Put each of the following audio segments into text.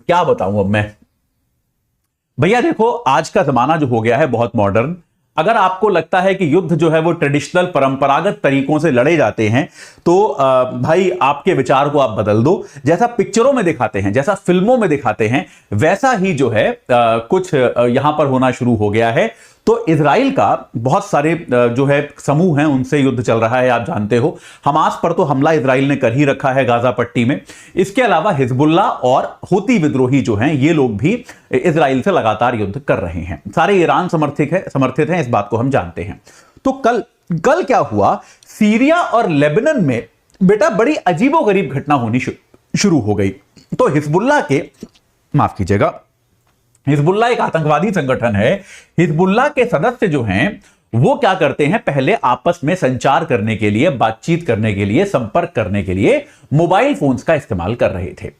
क्या बताऊं अब मैं भैया। देखो आज का जमाना जो हो गया है बहुत मॉडर्न। अगर आपको लगता है कि युद्ध जो है वो ट्रेडिशनल परंपरागत तरीकों से लड़े जाते हैं तो भाई आपके विचार को आप बदल दो। जैसा पिक्चरों में दिखाते हैं, जैसा फिल्मों में दिखाते हैं, वैसा ही जो है कुछ यहां पर होना शुरू हो गया है। तो इजराइल का बहुत सारे जो है समूह हैं उनसे युद्ध चल रहा है, आप जानते हो। हमास पर तो हमला इजराइल ने कर ही रखा है गाजा पट्टी में। इसके अलावा हिजबुल्ला और हूती विद्रोही जो हैं ये लोग भी इजराइल से लगातार युद्ध कर रहे हैं। सारे ईरान समर्थित हैं, इस बात को हम जानते हैं। तो कल क्या हुआ, सीरिया और लेबनान में बेटा बड़ी अजीबोगरीब घटना होनी शुरू हो गई। तो हिजबुल्ला के, माफ कीजिएगा, हिजबुल्ला एक आतंकवादी संगठन है। हिजबुल्ला के सदस्य जो हैं वो क्या करते हैं, पहले आपस में संचार करने के लिए, बातचीत करने के लिए, संपर्क करने के लिए मोबाइल फोन्स का इस्तेमाल कर रहे थे।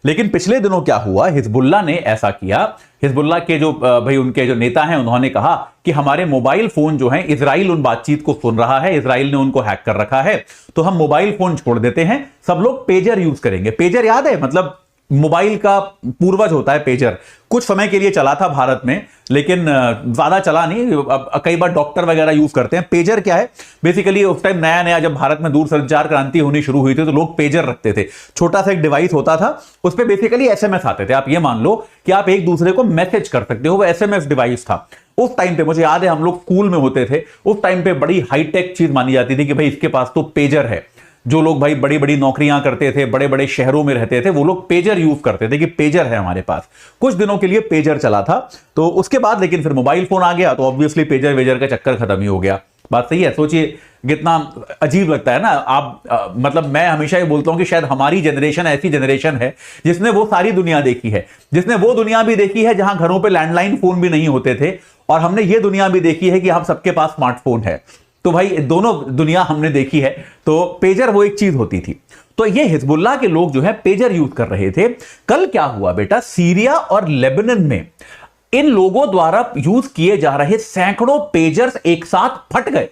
लेकिन पिछले दिनों क्या हुआ, हिजबुल्ला ने ऐसा किया। हिजबुल्ला के जो भाई उनके जो नेता हैं उन्होंने कहा कि हमारे मोबाइल फोन जो हैं, इजराइल उन बातचीत को सुन रहा है, इजराइल ने उनको हैक कर रखा है, तो हम मोबाइल फोन छोड़ देते हैं, सब लोग पेजर यूज करेंगे। पेजर याद है, मतलब मोबाइल का पूर्वज होता है पेजर। कुछ समय के लिए चला था भारत में, लेकिन ज्यादा चला नहीं। अब कई बार डॉक्टर वगैरह यूज करते हैं। पेजर क्या है, बेसिकली उस टाइम नया नया जब भारत में दूरसंचार क्रांति होनी शुरू हुई थी तो लोग पेजर रखते थे। छोटा सा एक डिवाइस होता था, उस पर बेसिकली एसएमएस आते थे। आप ये मान लो कि आप एक दूसरे को मैसेज कर सकते हो, वो एसएमएस डिवाइस था। उस टाइम पे मुझे याद है हम लोग स्कूल में होते थे, उस टाइम पे बड़ी हाईटेक चीज मानी जाती थी कि भाई इसके पास तो पेजर है। जो लोग भाई बड़ी बड़ी नौकरियां करते थे, बड़े बड़े शहरों में रहते थे, वो लोग पेजर यूज करते थे कि पेजर है हमारे पास। कुछ दिनों के लिए पेजर चला था, तो उसके बाद लेकिन फिर मोबाइल फोन आ गया, तो ऑब्वियसली पेजर वेजर का चक्कर खत्म ही हो गया। बात सही है। सोचिए कितना अजीब लगता है ना। आप मतलब मैं हमेशा ये बोलता हूं कि शायद हमारी जनरेशन ऐसी जनरेशन है जिसने वो सारी दुनिया देखी है, जिसने वो दुनिया भी देखी है जहां घरों पे लैंडलाइन फोन भी नहीं होते थे, और हमने ये दुनिया भी देखी है कि हम सबके पास स्मार्टफोन है। तो भाई दोनों दुनिया हमने देखी है। तो पेजर वो एक चीज होती थी। तो ये हिजबुल्ला के लोग जो है पेजर यूज कर रहे थे। कल क्या हुआ बेटा, सीरिया और लेबनान में इन लोगों द्वारा यूज किए जा रहे सैकड़ों पेजर्स एक साथ फट गए।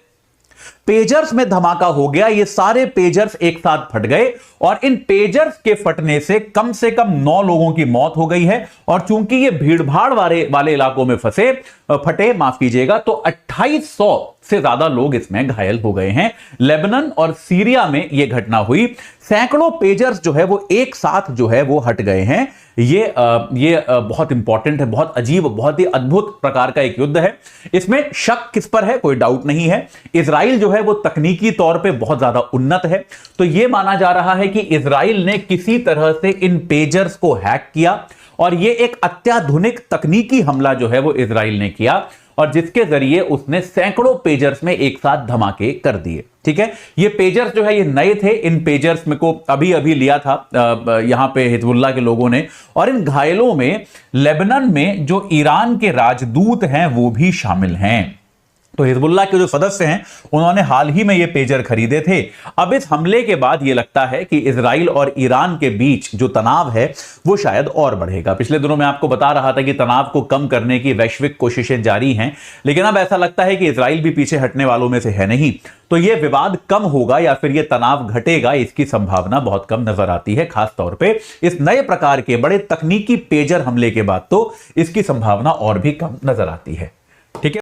पेजर्स में धमाका हो गया, ये सारे पेजर्स एक साथ फट गए, और इन पेजर्स के फटने से कम 9 लोगों की मौत हो गई है। और चूंकि ये भीड़भाड़ वाले इलाकों में फटे, माफ कीजिएगा, तो 2800 से ज्यादा लोग इसमें घायल हो गए हैं। लेबनान और सीरिया में यह घटना हुई। सैकड़ों पेजर्स जो है वो एक साथ जो है वो हट गए हैं। ये बहुत इंपॉर्टेंट है, बहुत अजीब, बहुत ही अद्भुत प्रकार का एक युद्ध है। इसमें शक किस पर है, कोई डाउट नहीं है। इजराइल जो है वो तकनीकी तौर पे बहुत ज्यादा उन्नत है। तो यह माना जा रहा है कि इजराइल ने किसी तरह से इन पेजर्स को हैक किया, और यह एक अत्याधुनिक तकनीकी हमला जो है वो इजराइल ने किया, और जिसके जरिए उसने सैकड़ों पेजर्स में एक साथ धमाके कर दिए। ठीक है, ये पेजर्स जो है ये नए थे। इन पेजर्स में को अभी अभी लिया था यहां पे हिजबुल्ला के लोगों ने। और इन घायलों में लेबनान में जो ईरान के राजदूत हैं वो भी शामिल हैं। तो हिजबुल्ला के जो सदस्य हैं उन्होंने हाल ही में ये पेजर खरीदे थे। अब इस हमले के बाद ये लगता है कि इजराइल और ईरान के बीच जो तनाव है वो शायद और बढ़ेगा। पिछले दिनों में आपको बता रहा था कि तनाव को कम करने की वैश्विक कोशिशें जारी हैं, लेकिन अब ऐसा लगता है कि इजराइल भी पीछे हटने वालों में से है नहीं। तो ये विवाद कम होगा या फिर ये तनाव घटेगा, इसकी संभावना बहुत कम नजर आती है। खास तौर पे इस नए प्रकार के बड़े तकनीकी पेजर हमले के बाद तो इसकी संभावना और भी कम नजर आती है। ठीक है।